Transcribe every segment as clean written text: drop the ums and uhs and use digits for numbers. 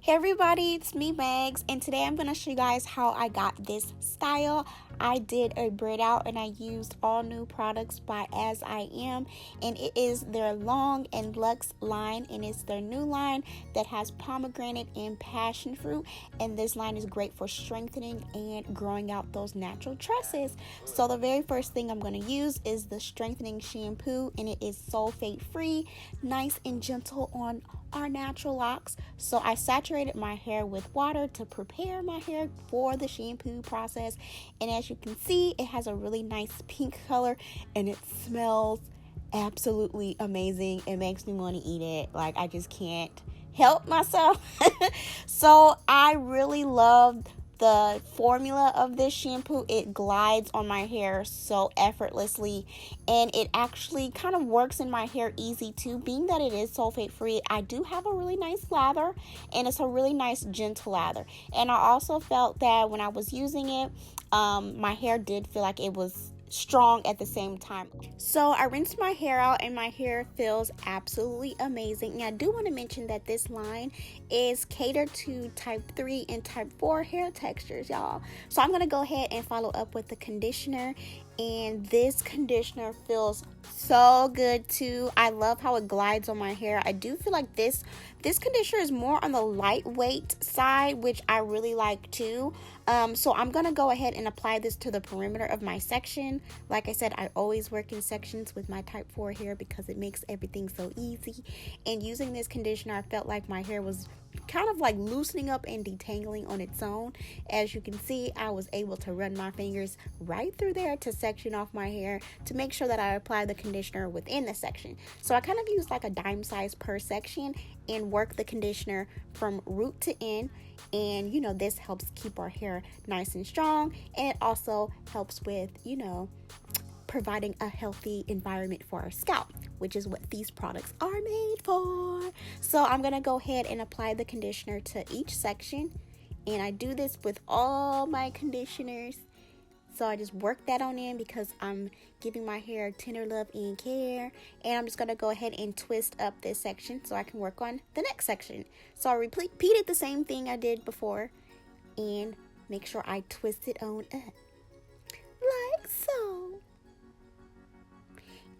Hey everybody, it's me Megs, and today I'm going to show you guys how I got this style. I did a braid out and I used all new products by As I Am, and it is their long and luxe line, and it's their new line that has pomegranate and passion fruit, and this line is great for strengthening and growing out those natural tresses. So the very first thing I'm going to use is the strengthening shampoo, and it is sulfate free, nice and gentle on our natural locks. So I saturated my hair with water to prepare my hair for the shampoo process, and as you can see, it has a really nice pink color and it smells absolutely amazing. It makes me want to eat it. Like, I just can't help myself. So I really love the formula of this shampoo. It glides on my hair so effortlessly, and it actually kind of works in my hair easy too. Being that it is sulfate free, I do have a really nice lather, and it's a really nice gentle lather. And I also felt that when I was using it, my hair did feel like it was strong at the same time. So I rinsed my hair out and my hair feels absolutely amazing. And I do want to mention that this line is catered to type 3 and type 4 hair textures, y'all. So I'm going to go ahead and follow up with the conditioner, and this conditioner feels so good too. I love how it glides on my hair. I do feel like this conditioner is more on the lightweight side, which I really like too. So I'm gonna go ahead and apply this to the perimeter of my section. Like I said, I always work in sections with my type 4 hair because it makes everything so easy. And using this conditioner, I felt like my hair was kind of like loosening up and detangling on its own. As you can see, I was able to run my fingers right through there to section off my hair to make sure that I apply the conditioner within the section. So I kind of use like a dime size per section and work the conditioner from root to end. And this helps keep our hair nice and strong, and it also helps with providing a healthy environment for our scalp, which is what these products are made for. So I'm gonna go ahead and apply the conditioner to each section, and I do this with all my conditioners. So I just work that on in because I'm giving my hair tender love and care. And I'm just going to go ahead and twist up this section so I can work on the next section. So I repeated the same thing I did before and make sure I twist it on up. Like so.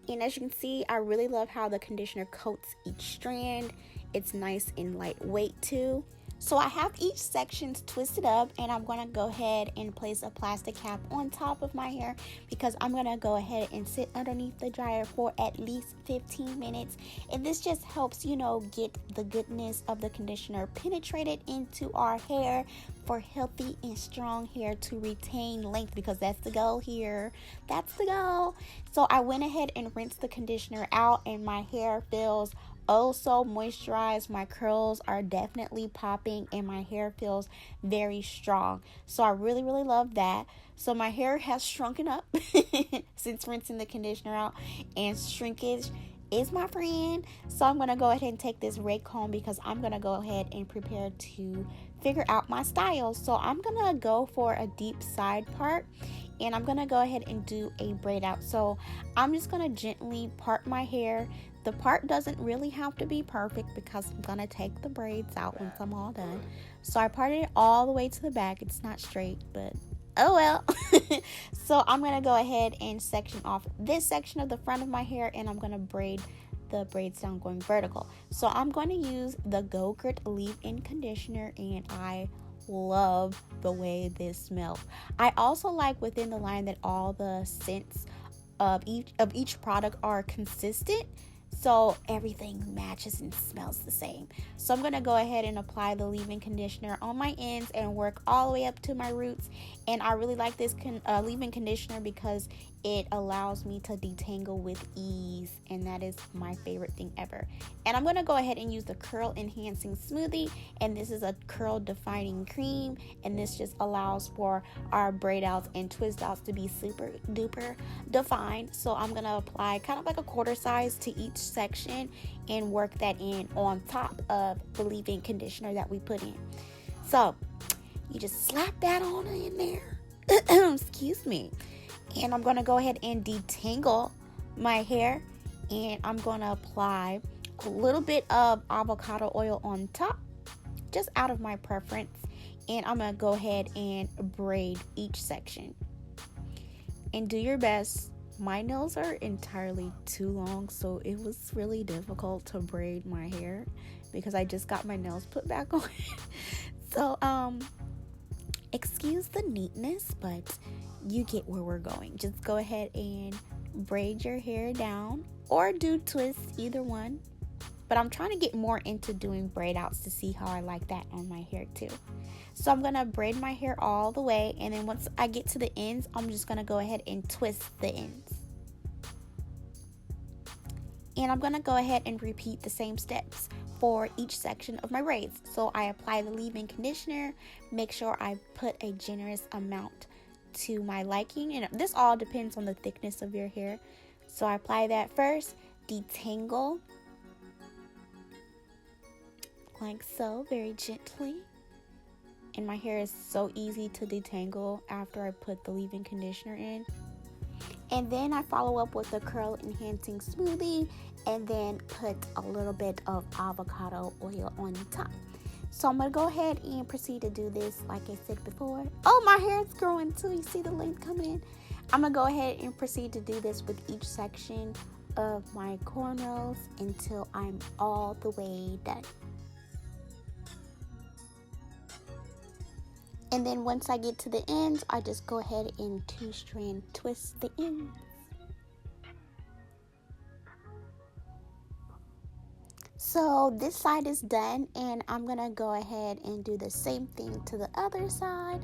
And as you can see, I really love how the conditioner coats each strand. It's nice and lightweight too. So I have each section twisted up, and I'm going to go ahead and place a plastic cap on top of my hair because I'm going to go ahead and sit underneath the dryer for at least 15 minutes. And this just helps, get the goodness of the conditioner penetrated into our hair for healthy and strong hair to retain length, because that's the goal here. That's the goal. So I went ahead and rinsed the conditioner out, and my hair feels so moisturized. My curls are definitely popping and my hair feels very strong. So I really love that. So my hair has shrunken up since rinsing the conditioner out, and shrinkage is my friend. So I'm going to go ahead and take this rake comb because I'm going to go ahead and prepare to figure out my style. So I'm going to go for a deep side part, and I'm going to go ahead and do a braid out. So I'm just going to gently part my hair. The part doesn't really have to be perfect because I'm going to take the braids out once I'm all done. So I parted it all the way to the back. It's not straight, but oh well. So I'm going to go ahead and section off this section of the front of my hair, and I'm going to braid the braids down going vertical. So I'm going to use the GroYogurt leave-in conditioner, and I love the way this smells. I also like within the line that all the scents of each product are consistent, so everything matches and smells the same. So I'm going to go ahead and apply the leave-in conditioner on my ends and work all the way up to my roots. And I really like this leave-in conditioner because it allows me to detangle with ease, and that is my favorite thing ever. And I'm going to go ahead and use the curl enhancing smoothie, and this is a curl defining cream, and this just allows for our braid outs and twist outs to be super duper defined. So I'm going to apply kind of like a quarter size to each section and work that in on top of the leave-in conditioner that we put in. So you just slap that on in there. Excuse me. And I'm going to go ahead and detangle my hair, and I'm going to apply a little bit of avocado oil on top just out of my preference. And I'm going to go ahead and braid each section. And do your best. My nails are entirely too long, so it was really difficult to braid my hair because I just got my nails put back on. So, excuse the neatness, but you get where we're going. Just go ahead and braid your hair down or do twists, either one. But I'm trying to get more into doing braid outs to see how I like that on my hair too. So I'm going to braid my hair all the way, and then once I get to the ends, I'm just going to go ahead and twist the ends. And I'm going to go ahead and repeat the same steps for each section of my braids. So I apply the leave-in conditioner, make sure I put a generous amount to my liking, and this all depends on the thickness of your hair. So I apply that first, detangle, like so, very gently. And my hair is so easy to detangle after I put the leave-in conditioner in. And then I follow up with the curl enhancing smoothie and then put a little bit of avocado oil on top. So I'm going to go ahead and proceed to do this like I said before. Oh, my hair is growing too. You see the length coming in? I'm going to go ahead and proceed to do this with each section of my cornrows until I'm all the way done. And then once I get to the ends, I just go ahead and 2-strand twist the ends. So this side is done, and I'm gonna go ahead and do the same thing to the other side,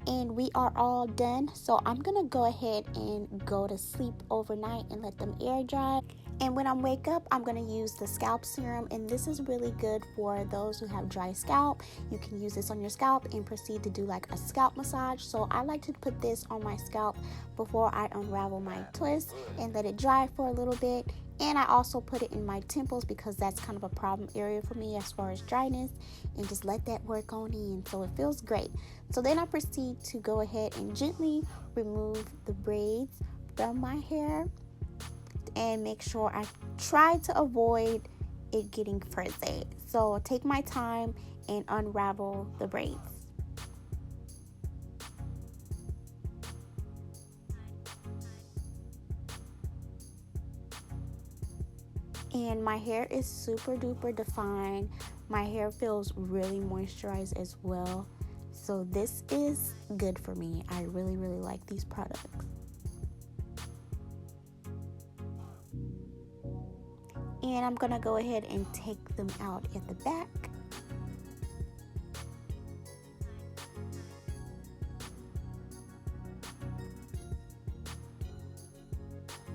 and we are all done. So I'm gonna go ahead and go to sleep overnight and let them air dry. And when I wake up, I'm going to use the Scalp Serum, and this is really good for those who have dry scalp. You can use this on your scalp and proceed to do like a scalp massage. So I like to put this on my scalp before I unravel my twist and let it dry for a little bit. And I also put it in my temples because that's kind of a problem area for me as far as dryness, and just let that work on in so it feels great. So then I proceed to go ahead and gently remove the braids from my hair and make sure I try to avoid it getting frizzy. So take my time and unravel the braids. And my hair is super duper defined. My hair feels really moisturized as well. So this is good for me. I really like these products. And I'm gonna go ahead and take them out at the back.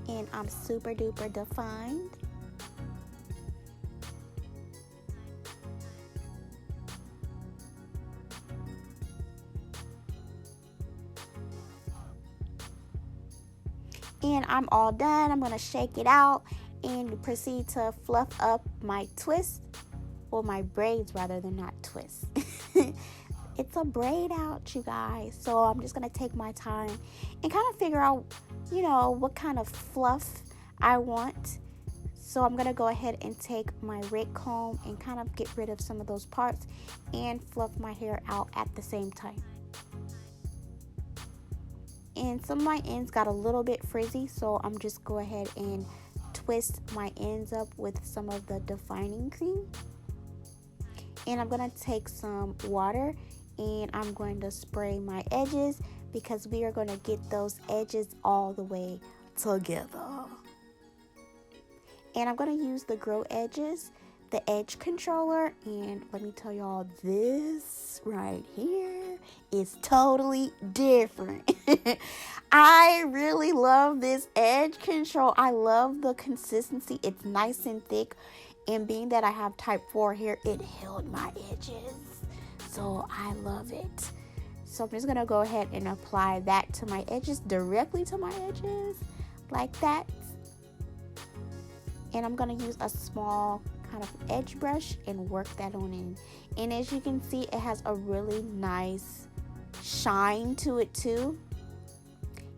And I'm super duper defined. And I'm all done. I'm gonna shake it out and proceed to fluff up my twist, or my braids rather than not twists. It's a braid out, you guys. So I'm just gonna take my time and kind of figure out, what kind of fluff I want. So I'm gonna go ahead and take my rig comb and kind of get rid of some of those parts and fluff my hair out at the same time. And some of my ends got a little bit frizzy, so I'm just go ahead and twist my ends up with some of the defining cream. And I'm going to take some water and I'm going to spray my edges because we are going to get those edges all the way together. And I'm going to use the GroEdges, the edge controller, and let me tell y'all, this right here is totally different. I really love this edge control. I love the consistency. It's nice and thick, and being that I have type 4 hair, it held my edges, so I love it. So I'm just gonna go ahead and apply that to my edges, directly to my edges, like that. And I'm gonna use a small kind of edge brush and work that on in. And as you can see, it has a really nice shine to it too,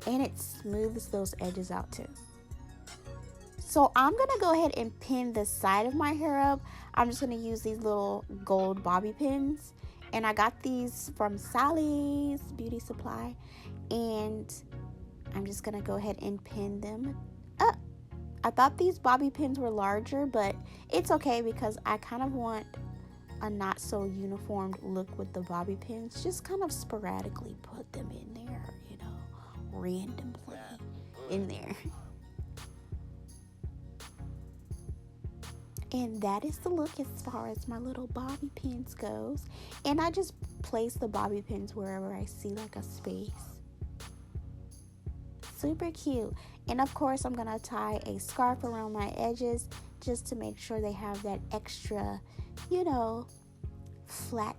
and it smooths those edges out too. So I'm going to go ahead and pin the side of my hair up. I'm just going to use these little gold bobby pins. And I got these from Sally's Beauty Supply. And I'm just going to go ahead and pin them up. I thought these bobby pins were larger, but it's okay because I kind of want a not so uniformed look with the bobby pins. Just kind of sporadically put them in there, you know, randomly in there. And that is the look as far as my little bobby pins goes. And I just place the bobby pins wherever I see like a space. Super cute. And of course I'm going to tie a scarf around my edges just to make sure they have that extra, you know, flat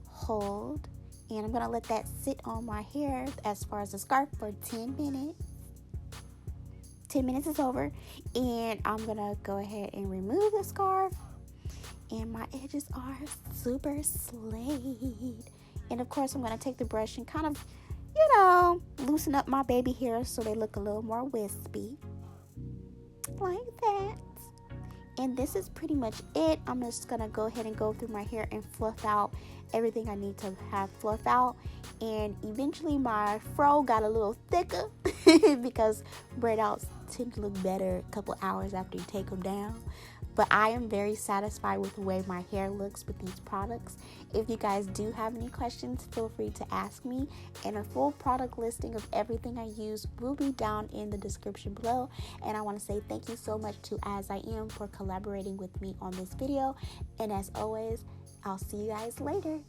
hold. And I'm going to let that sit on my hair as far as the scarf for 10 minutes. 10 minutes is over, and I'm gonna go ahead and remove the scarf, and my edges are super slayed. And of course I'm gonna take the brush and kind of, you know, loosen up my baby hairs so they look a little more wispy like that. And this is pretty much it. I'm just gonna go ahead and go through my hair and fluff out everything I need to have fluff out. And eventually my fro got a little thicker because braid outs tend to look better a couple hours after you take them down. But I am very satisfied with the way my hair looks with these products. If you guys do have any questions, feel free to ask me. And a full product listing of everything I use will be down in the description below. And I want to say thank you so much to As I Am for collaborating with me on this video. And as always, I'll see you guys later.